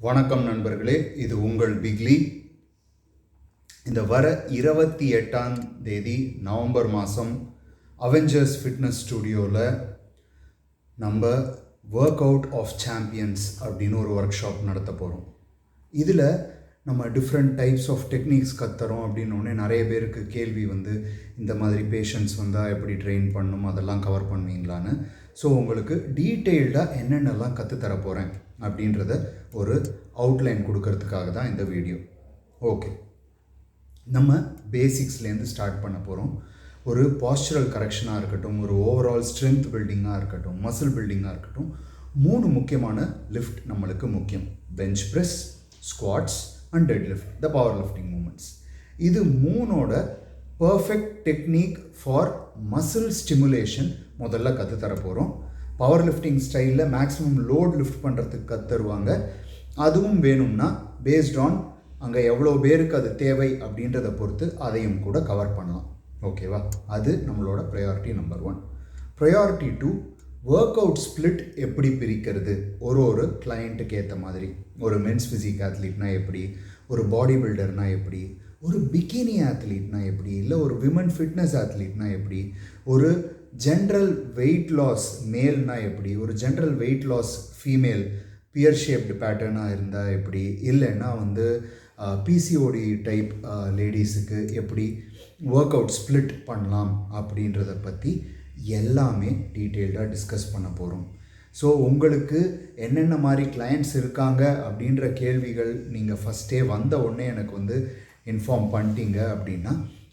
வணக்கம் நண்பர்களே, இது உங்கள் பிக்லி. இந்த வர 28ஆம் தேதி நவம்பர் மாதம் அவெஞ்சர்ஸ் ஃபிட்னஸ் ஸ்டுடியோவில் நம்ம ஒர்க் அவுட் ஆஃப் சாம்பியன்ஸ் அப்படின்னு ஒரு ஒர்க் ஷாப் நடத்த போகிறோம். இதில் நம்ம டிஃப்ரெண்ட் டைப்ஸ் ஆஃப் டெக்னிக்ஸ் கற்றுறோம் அப்படின்னோடனே நிறைய பேருக்கு கேள்வி இந்த மாதிரி பேஷண்ட்ஸ் வந்தால் எப்படி ட்ரெயின் பண்ணணும், அதெல்லாம் கவர் பண்ணுவீங்களான்னு. ஸோ உங்களுக்கு டீட்டெயில்டாக என்னென்னலாம் கற்றுத்தர போகிறேன் அப்படின்றத ஒரு அவுட்லைன் கொடுக்கறதுக்காக தான் இந்த வீடியோ. ஓகே, நம்ம பேசிக்ஸ்லேருந்து ஸ்டார்ட் பண்ண போகிறோம். ஒரு பாஸ்டரல் கரெக்ஷனாக இருக்கட்டும், ஒரு ஓவரால் ஸ்ட்ரென்த் பில்டிங்காக இருக்கட்டும், மசில் பில்டிங்காக இருக்கட்டும், 3 முக்கியமான லிஃப்ட் நம்மளுக்கு முக்கியம்: bench press, squats and deadlift, the powerlifting moments. இது 3ஓட perfect technique for muscle stimulation முதல்ல கற்றுத்தர போகிறோம். பவர் லிஃப்டிங் ஸ்டைலில் மேக்ஸிமம் லோட் லிஃப்ட் பண்ணுறதுக்கு கற்றுருவாங்க. அதுவும் வேணும்னா பேஸ்ட் ஆன் அங்கே எவ்வளோ பேருக்கு அது தேவை அப்படின்றத பொறுத்து அதையும் கூட கவர் பண்ணலாம். ஓகேவா? அது நம்மளோட priority number 1. Priority 2, work out split எப்படி பிரிக்கிறது ஒரு கிளைண்ட்டுக்கு ஏற்ற மாதிரி. ஒரு மென்ஸ் ஃபிசிக் அத்லீட்னா எப்படி, ஒரு பாடி பில்டர்னா எப்படி, ஒரு பிகினி அத்லீட்னா எப்படி, இல்லை ஒரு விமன் ஃபிட்னஸ் அத்லீட்னா எப்படி, ஒரு ஜென்ரல் வெயிட் லாஸ் மேல்னா எப்படி, ஒரு general weight loss female pear shaped பேட்டர்னாக இருந்தால் எப்படி, இல்லைன்னா பிசிஓடி டைப் லேடிஸுக்கு எப்படி ஒர்க் அவுட் ஸ்ப்ளிட் பண்ணலாம் அப்படின்றத பற்றி எல்லாமே டீட்டெயில்டாக டிஸ்கஸ் பண்ண போகிறோம். ஸோ உங்களுக்கு என்னென்ன மாதிரி கிளையண்ட்ஸ் இருக்காங்க அப்படின்ற கேள்விகள் நீங்கள் ஃபஸ்ட்டே வந்த உடனே எனக்கு இன்ஃபார்ம் பண்ணிட்டீங்க அப்படின்னா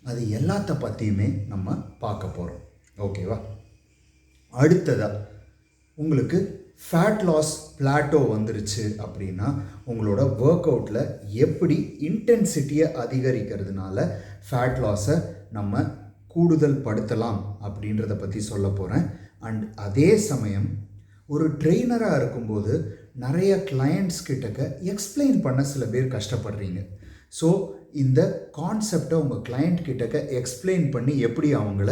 அது எல்லாத்த பற்றியுமே நம்ம பார்க்க போகிறோம். ஓகேவா? அடுத்ததாக உங்களுக்கு ஃபேட் லாஸ் பிளாட்டோ வந்துருச்சு அப்படின்னா உங்களோட ஒர்க் அவுட்டில் எப்படி இன்டென்சிட்டியை அதிகரிக்கிறதுனால ஃபேட் லாஸை நம்ம கூடுதல் படுத்தலாம் அப்படின்றத பற்றி சொல்ல போகிறேன். அண்ட் அதே சமயம் ஒரு ட்ரெயினராக இருக்கும்போது நிறைய கிளையண்ட்ஸ் கிட்டக்க எக்ஸ்பிளைன் பண்ண சில பேர் கஷ்டப்படுறீங்க. ஸோ இந்த கான்செப்டை உங்கள் கிளையண்ட் கிட்டக்க எக்ஸ்பிளைன் பண்ணி எப்படி அவங்கள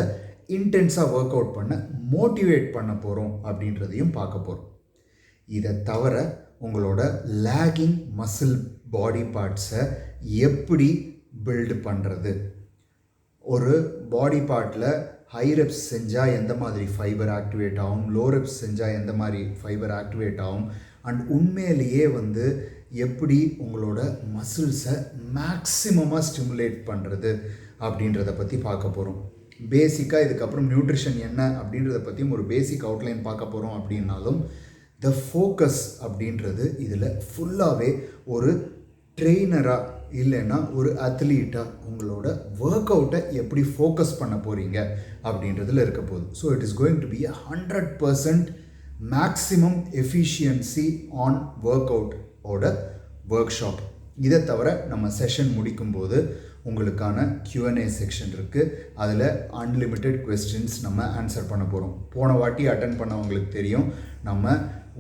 இன்டென்ஸாக ஒர்க் அவுட் பண்ண மோட்டிவேட் பண்ண போகிறோம் அப்படின்றதையும் பார்க்க போகிறோம். இதை தவிர உங்களோட லேகிங் மசில் பாடி பார்ட்ஸை எப்படி பில்டு பண்ணுறது, ஒரு பாடி பார்ட்டில் ஹை ரெப்ஸ் செஞ்சால் எந்த மாதிரி ஃபைபர் ஆக்டிவேட் ஆகும், லோ ரெப்ஸ் செஞ்சால் எந்த மாதிரி ஃபைபர் ஆக்டிவேட் ஆகும், அண்ட் உண்மையிலேயே எப்படி உங்களோட மசில்ஸை மேக்ஸிமமாக ஸ்டிமுலேட் பண்ணுறது அப்படின்றத பற்றி பார்க்க போகிறோம். பேசிக்காக இதுக்கப்புறம் நியூட்ரிஷன் என்ன அப்படின்றத பற்றியும் ஒரு பேசிக் அவுட்லைன் பார்க்க போகிறோம். அப்படின்னாலும் த ஃபோக்கஸ் அப்படின்றது இதில் ஃபுல்லாகவே ஒரு ட்ரெயினராக இல்லைன்னா ஒரு அத்லீட்டாக உங்களோட ஒர்க் அவுட்டை எப்படி ஃபோக்கஸ் பண்ண போகிறீங்க அப்படின்றதில் இருக்க போகுது. So it is going to be 100% maximum efficiency on work அவுட்டோட ஒர்க் ஷாப். இதை தவிர நம்ம செஷன் முடிக்கும்போது உங்களுக்கான Q&A செக்ஷன் இருக்குது. அதில் அன்லிமிட்டெட் கொஸ்டின்ஸ் நம்ம ஆன்சர் பண்ண போகிறோம். போன வாட்டி அட்டன் பண்ணவங்களுக்கு தெரியும், நம்ம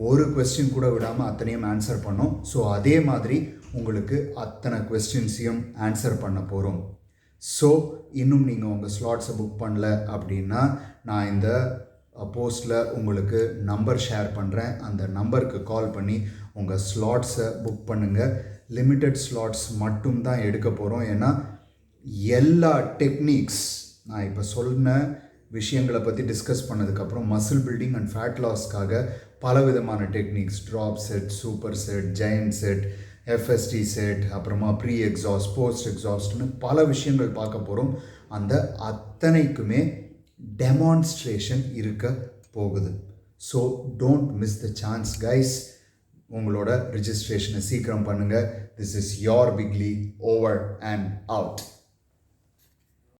ஒரு கொஸ்டின் கூட விடாமல் அத்தனையும் ஆன்சர் பண்ணோம். ஸோ அதே மாதிரி உங்களுக்கு அத்தனை கொஸ்டின்ஸையும் ஆன்சர் பண்ண போகிறோம். ஸோ இன்னும் நீங்கள் உங்கள் ஸ்லாட்ஸை புக் பண்ணல அப்படின்னா நான் இந்த போஸ்ட்டில் உங்களுக்கு நம்பர் ஷேர் பண்ணுறேன். அந்த நம்பருக்கு கால் பண்ணி உங்கள் ஸ்லாட்ஸை புக் பண்ணுங்கள். லிமிட்டட் ஸ்லாட்ஸ் மட்டும் தான் எடுக்க போகிறோம். ஏன்னா எல்லா டெக்னிக்ஸ் நான் இப்போ சொன்ன விஷயங்களை பற்றி டிஸ்கஸ் பண்ணதுக்கப்புறம் மசில் பில்டிங் அண்ட் ஃபேட் லாஸ்க்காக பலவிதமான techniques, drop set, super set, giant set, FST set, அப்புறமா ப்ரீ எக்ஸாஸ்ட், போஸ்ட் எக்ஸாஸ்ட்னு பல விஷயங்கள் பார்க்க போகிறோம். அந்த அத்தனைக்குமே டெமான்ஸ்ட்ரேஷன் இருக்க போகுது. So don't miss the chance guys. உங்களோட ரிஜிஸ்ட்ரேஷனை சீக்கிரம் பண்ணுங்கள். திஸ் இஸ் யோர் பிக்லி, ஓவர் அண்ட் அவுட்.